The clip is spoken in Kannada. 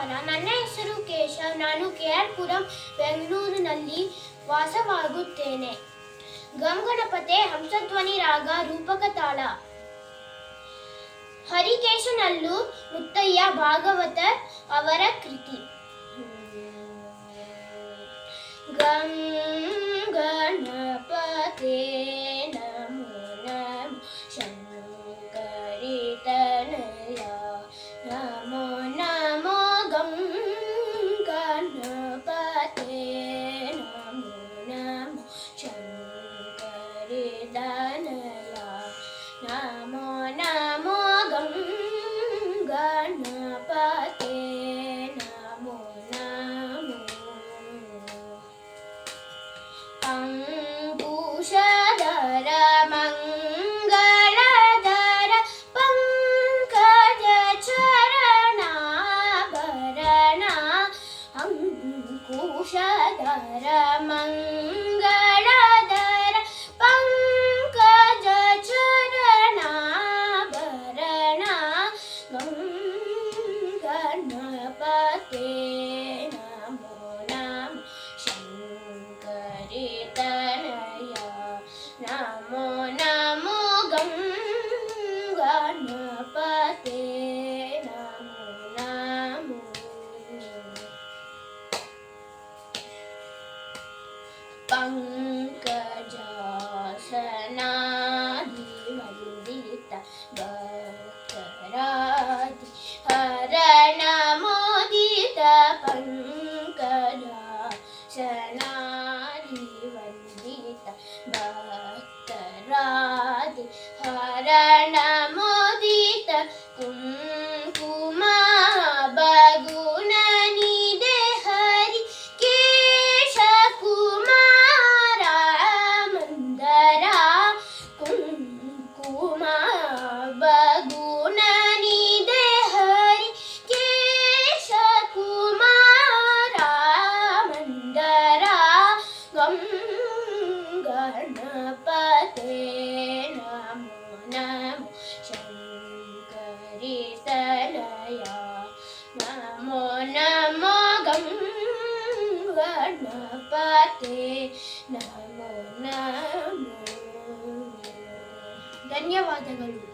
ನಮಸ್ಕಾರ. ನನ್ನ ಹೆಸರು ಕೇಶವ್. ನಾನು KR ಪುರಂ ಬೆಂಗಳೂರಿನಲ್ಲಿ ವಾಸವಾಗುತ್ತೇನೆ. ಗಂ ಗಣಪತೆ ಹಂಸಧ್ವನಿ ರಾಗ ರೂಪಕ ತಾಳ. ಹರಿಕೇಶನಲ್ಲೂ ಮುತ್ತಯ್ಯ ಭಾಗವತರ್ ಅವರ ಕೃತಿ. ಗಂ ಗಣಪತೆ ನಮೋ ನಮೋ ಶಂಕರಿ ತನಯ ನಮೋ ನಮೋ ಗಂ ಗಣಪತೆ ನಮೋ ನಮೋ ಶಂಕರಿ ತನಯ ನಮೋ ನಮೋ ಗಂ ಗಣಪತೆ ನಮೋ ನಮೋ. ಅಂಕುಶಧರ ಮಂಗಳಧರ ಪಂಕಜ ಚರಣಾಭರಣ. ಅಂಕುಶಧರ ಮಂಗಳಧರ ಪಂಕಜ ಚರಣಾಭರಣ. ಗಂ ಗಣಪತೆ ನಮೋ ನಮೋ ಶಂಕರಿ ತನಯ ನಮೋ ನಮೋ ಗಂ ಗಣಪತೆ ನಮೋ ನಮೋ. ಪಂಕಜಾಸನಾದಿ ವಂದಿತ ಭಕ್ತರಾದಿ ಹರಣ ಮೋದಿತ ಪಂಕಜಾಸನಾದಿ ವಂದಿತ ಭಕ್ತರಾದಿ ಹರಣ ಮೋದಿತ. ಕುಂಕುಮ ಬಗುನ ನಿದೆ ಹರಿ ಕೇಶ ಕುಮಾರ ಮಂದರ. ಕುಂಕುಮ ಬಗುನ ನಿದೆ ಹರಿ ಕೇಶ ಕುಮಾರ ಮಂದರ. ಗಂ ಗಣಪತೆ ನಮೋ ನಮೋ ಶಂಕರಿ ತನಯ ನಮೋ ನಮೋ ಗಂ ಗಣಪತೆ ನಮೋ ನಮೋ. ಧನ್ಯವಾದಗಳು.